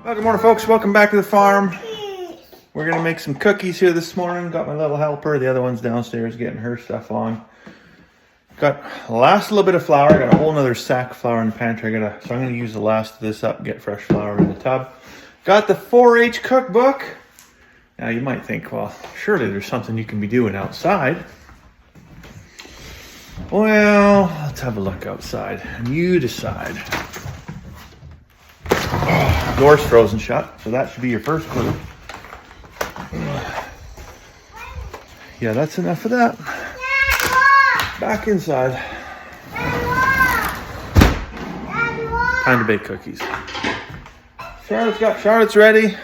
Well, good morning, folks. Welcome back to the farm. We're going to make some cookies here this morning. Got my little helper. The other one's downstairs getting her stuff on. Got the last little bit of flour. Got a whole nother sack of flour in the pantry. So I'm going to use the last of this up and get fresh flour in the tub. Got the 4-H cookbook. Now you might think, well, surely there's something you can be doing outside. Well, let's have a look outside and you decide. Oh, door's frozen shut, so that should be your first clue. Yeah, that's enough of that. Back inside. Time to bake cookies. Charlotte's ready.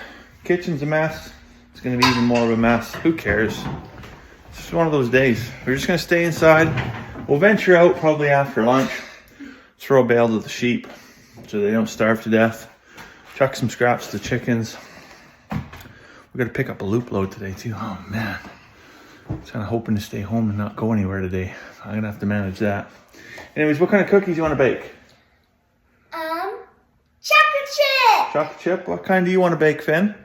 Kitchen's a mess. It's going to be even more of a mess. Who cares? It's just one of those days. We're just going to stay inside. We'll venture out probably after lunch. Throw a bale to the sheep so they don't starve to death. Chuck some scraps to the chickens. We're going to pick up a loop load today too. Oh man. I was kind of hoping to stay home and not go anywhere today. I'm going to have to manage that. Anyways, what kind of cookies do you want to bake? Chocolate chip. Chocolate chip? What kind do you want to bake, Finn?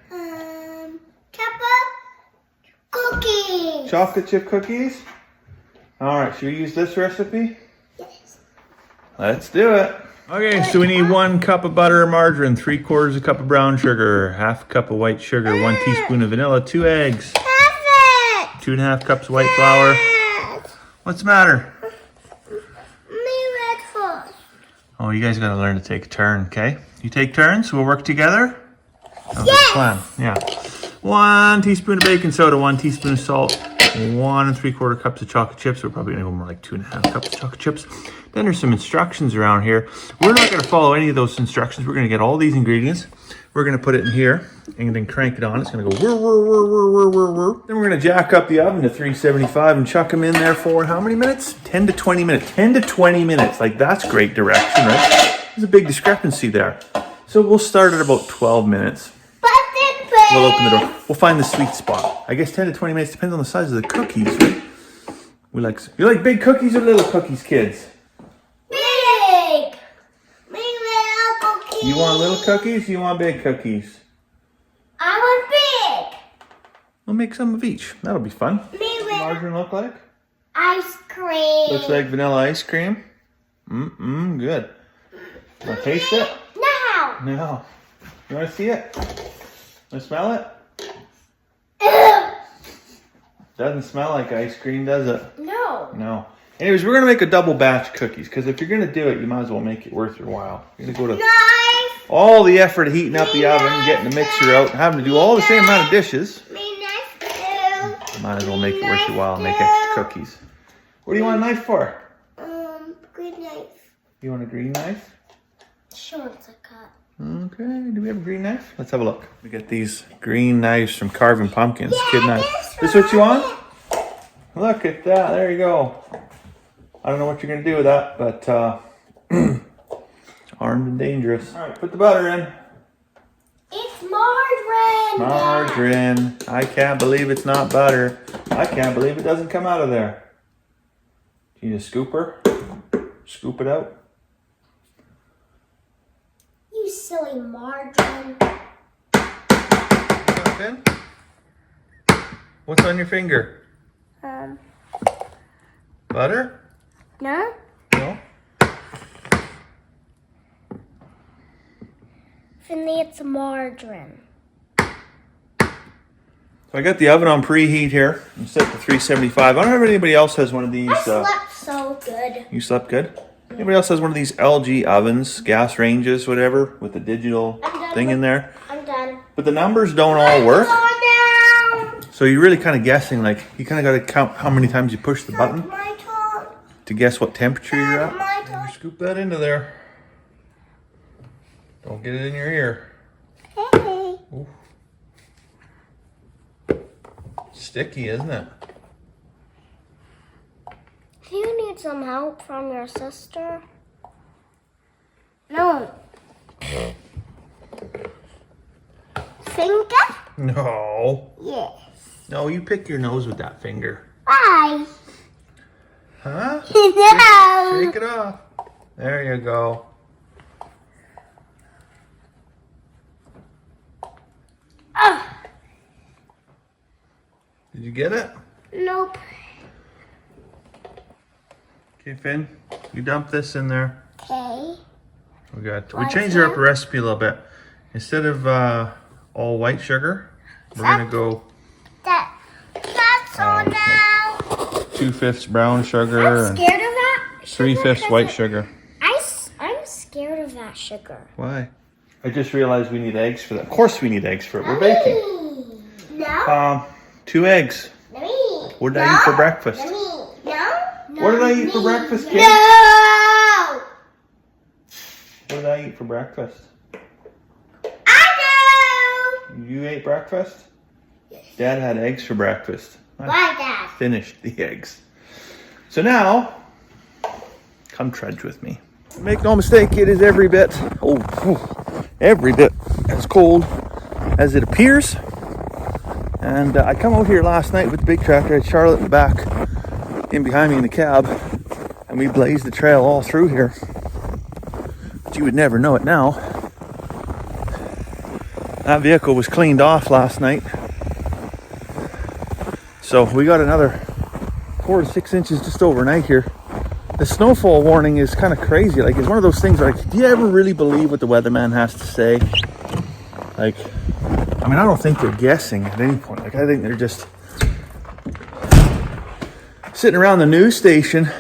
Chocolate cookies. Chocolate chip cookies? Alright, should we use this recipe? Yes. Let's do it. Okay, so we need 1 cup of butter or margarine, 3/4 a cup of brown sugar, 1/2 cup of white sugar, 1 teaspoon of vanilla, 2 eggs, Perfect. 2.5 cups of white flour. What's the matter? Me red first. Oh, you guys gotta learn to take a turn, okay? You take turns, we'll work together? Sounds like a Yes. plan. Yeah. 1 teaspoon of baking soda, 1 teaspoon of salt, 1 3/4 cups of chocolate chips. We're probably gonna go more like 2.5 cups of chocolate chips. Then there's some instructions around here. We're not gonna follow any of those instructions. We're gonna get all these ingredients. We're gonna put it in here and then crank it on. It's gonna go whir, whir, whir, whir, whir, whir, whir. Then we're gonna jack up the oven to 375 and chuck them in there for how many minutes? 10 to 20 minutes. 10 to 20 minutes. Like, that's great direction, right? There's a big discrepancy there. So we'll start at about 12 minutes. We'll open the door. We'll find the sweet spot. I guess 10 to 20 minutes depends on the size of the cookies, right? You like big cookies or little cookies, kids? Big. Big little cookies. You want little cookies? You want big cookies? I want big. We'll make some of each. That'll be fun. Me What's the margarine look like? ice cream. Looks like vanilla ice cream. Good. Want to taste it? No. No. You want to see it? Want to smell it? Ew. Doesn't smell like ice cream, does it? No. No. Anyways, we're going to make a double batch cookies because if you're going to do it, you might as well make it worth your while. You're going to go to Knife. all the effort of heating up the oven, getting the mixer out, and having to do all the same amount of dishes. Me knife too. Might as well make it worth your while and make extra cookies. What do you want a knife for? Green knife. You want a green knife? Sure, it's a cut. Okay, do we have a green knife? Let's have a look. We get these green knives from Carving Pumpkins, Yeah, kid knife. This what you want? Look at that, there you go. I don't know what you're gonna do with that, but armed and dangerous. All right, put the butter in. It's margarine. Margarine. I can't believe it's not butter. I can't believe it doesn't come out of there. Do you need a scooper? Scoop it out. You silly margarine. What's on your finger? Butter? No? No. Finley, it's margarine. So I got the oven on preheat here. I'm set to 375. I don't know if anybody else has one of these. I slept so good. You slept good? Anybody else has one of these LG ovens, gas ranges, whatever, with the digital thing in there? I'm done. But the numbers don't all work. Down. So you're really kind of guessing, like, you kind of got to count how many times you push the button My turn. to guess what temperature you're at. My turn. Scoop that into there. Don't get it in your ear. Hey. Ooh. Sticky, isn't it? Do you need some help from your sister? No. Finger? No. Yes. No, you pick your nose with that finger. Why? Huh? No. Shake it off. There you go. Did you get it? Nope. Okay, Finn, you dump this in there. Okay. We changed up the recipe a little bit. Instead of all white sugar, we're gonna go That's all now. 2/5 brown sugar I'm and scared of that. 3/5 white sugar. I'm scared of that sugar. Why? I just realized we need eggs for that. Of course we need eggs for it. We're baking. No. 2 eggs. What did I eat for breakfast? No. What did I eat for breakfast, kid? No. What did I eat for breakfast? I know. You ate breakfast? Dad had eggs for breakfast. Why, Dad? Finished the eggs. So now, come trudge with me. Make no mistake, it is every bit as cold as it appears. And I come out here last night with the big tractor. I had Charlotte in the back, in behind me in the cab, and we blazed the trail all through here. But you would never know it now. That vehicle was cleaned off last night. So we got another 4 to 6 inches just overnight here. The snowfall warning is kind of crazy. Like, it's one of those things where, like, do you ever really believe what the weatherman has to say? Like, I mean, I don't think they're guessing at any point. Like, I think they're just sitting around the news station.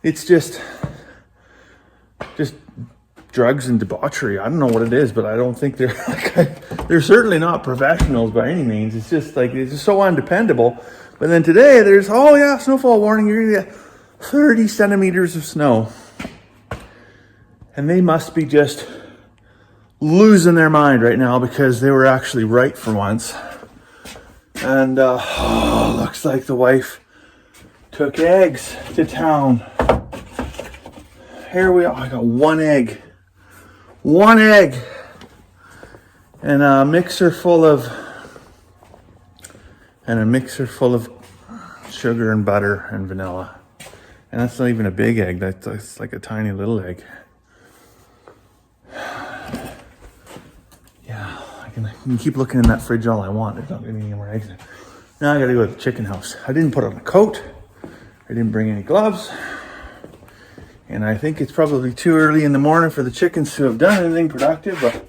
It's just drugs and debauchery. I don't know what it is, but I don't think they're they're certainly not professionals by any means. It's just like, it's just so undependable. But then today there's, oh yeah, snowfall warning. You're gonna get 30 centimeters of snow, and they must be just losing their mind right now because they were actually right for once. And looks like the wife took eggs to town. Here we are. I got one egg and a mixer full of sugar and butter and vanilla. And that's not even a big egg. That's like a tiny little egg. Yeah, I can keep looking in that fridge all I want. There's not gonna be any more eggs in it. Now I gotta go to the chicken house. I didn't put on a coat. I didn't bring any gloves. And I think it's probably too early in the morning for the chickens to have done anything productive, but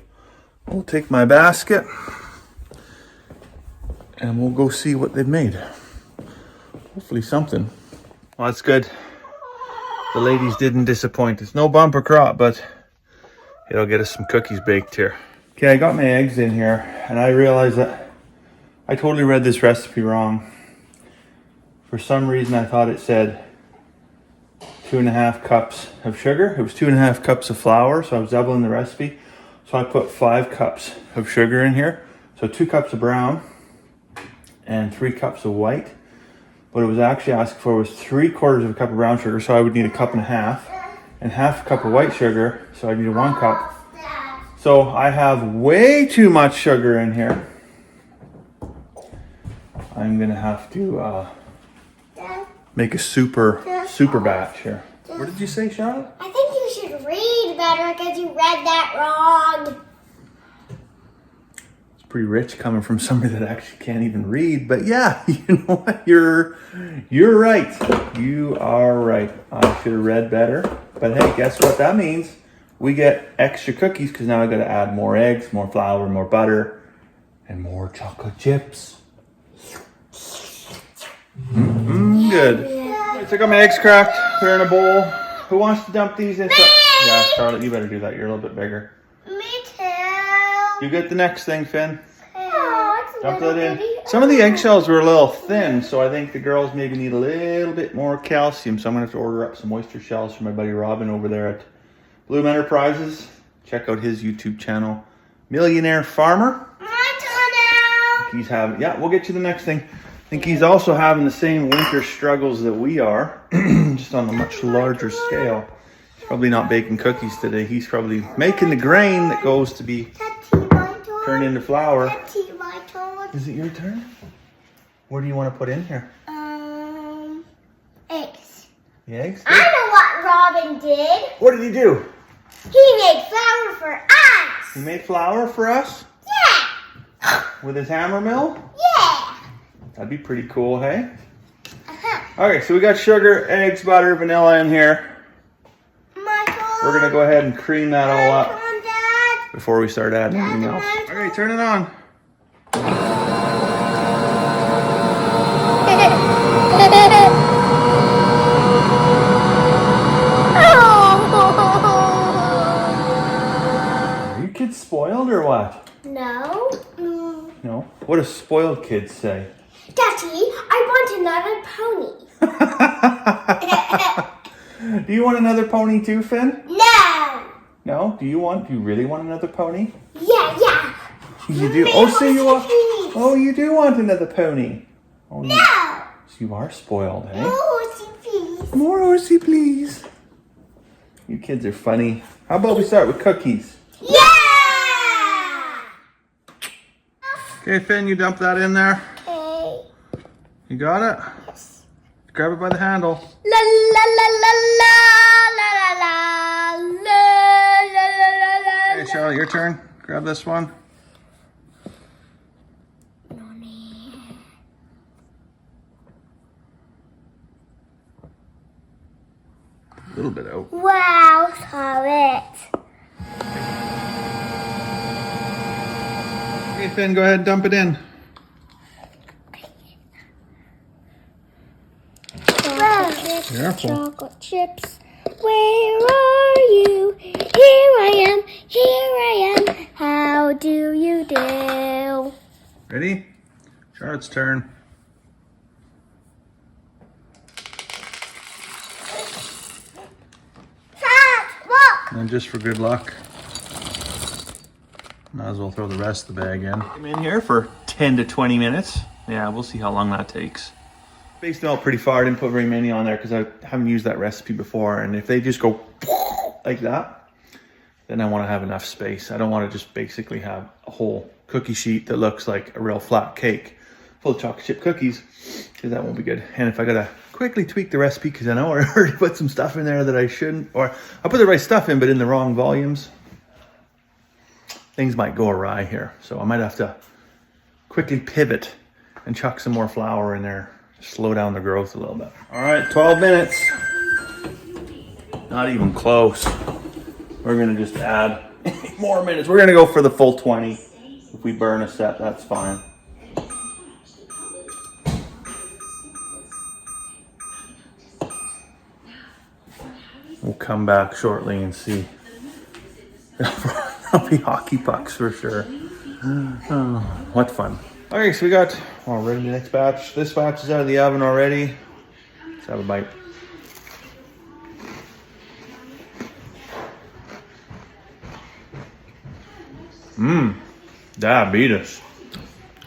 we'll take my basket and we'll go see what they've made. Hopefully something. Well, that's good. The ladies didn't disappoint. It's no bumper crop, but it'll get us some cookies baked here. Okay, I got my eggs in here and I realized that I totally read this recipe wrong. For some reason I thought it said 2.5 cups of sugar. It was 2.5 cups of flour, so I was doubling the recipe. So I put 5 cups of sugar in here. So 2 cups of brown and 3 cups of white. What it was actually asking for was 3/4 of a cup of brown sugar, so I would need 1.5 cups, and 1/2 cup of white sugar, so I need 1 cup. So I have way too much sugar in here. I'm gonna have to make a super batch here. What did you say, Charlotte? I think you should read better because you read that wrong. It's pretty rich coming from somebody that actually can't even read. But yeah, you know what? You're right. You are right. I should have read better. But hey, guess what that means? We get extra cookies because now I got to add more eggs, more flour, more butter, and more chocolate chips. Good. So I got my eggs cracked. They're in a bowl. Who wants to dump these in? Yeah, Charlotte, you better do that. You're a little bit bigger. Me too. You get the next thing, Finn. Oh, it's Dump that in. Some of the eggshells were a little thin, so I think the girls maybe need a little bit more calcium. So I'm going to have to order up some oyster shells for my buddy Robin over there at Bloom Enterprises. Check out his YouTube channel, Millionaire Farmer. My turn now. He's having, yeah, we'll get you the next thing. I think he's also having the same winter struggles that we are, just on a much larger scale. He's probably not baking cookies today. He's probably making the grain that goes to be turned into flour. Is it your turn? What do you want to put in here? Eggs. The eggs? I know what Robin did. What did he do? He made flour for us. He made flour for us? Yeah. With his hammer mill? Yeah. That'd be pretty cool, hey? Okay, so we got sugar, eggs, butter, vanilla in here. Michael. We're gonna go ahead and cream that all up Come on, Dad. before we start adding anything else. Okay, turn it on. Are you kids spoiled or what? No. No. What do spoiled kids say? Daddy, I want another pony. Do you want another pony too, Finn? No. No? Do you really want another pony? Yeah. You do? Oh, so you want... Oh, you do want another pony. Oh, No. So you are spoiled, eh? Horsey, please. More horsey, please. You kids are funny. How about we start with cookies? Yeah. Okay, Finn, you dump that in there. Okay. You got it? Yes. Grab it by the handle. La la la la la la la la la la la. Okay, Charlotte, your turn. Grab this one. A little bit out. Wow, saw it. Okay, Finn, go ahead and dump it in. Careful. Chocolate chips. Where are you? Here I am. How do you do? Ready? Charlotte's turn. Look. And just for good luck, might as well throw the rest of the bag in. I'm in here for 10 to 20 minutes. Yeah, we'll see how long that takes. Spaced out pretty far. I didn't put very many on there because I haven't used that recipe before. And if they just go like that, then I want to have enough space. I don't want to just basically have a whole cookie sheet that looks like a real flat cake full of chocolate chip cookies, because that won't be good. And if I gotta quickly tweak the recipe, because I know I already put some stuff in there that I shouldn't, or I put the right stuff in but in the wrong volumes, things might go awry here. So I might have to quickly pivot and chuck some more flour in there, slow down the growth a little bit. All right, 12 minutes. Not even close. We're gonna just add 8 more minutes. We're gonna go for the full 20. If we burn a set, that's fine. We'll come back shortly and see. There'll be hockey pucks for sure. Oh, what fun. Okay, so we got, ready the next batch. This batch is out of the oven already. Let's have a bite. Diabetes.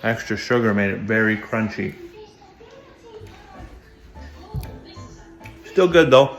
Extra sugar made it very crunchy. Still good though.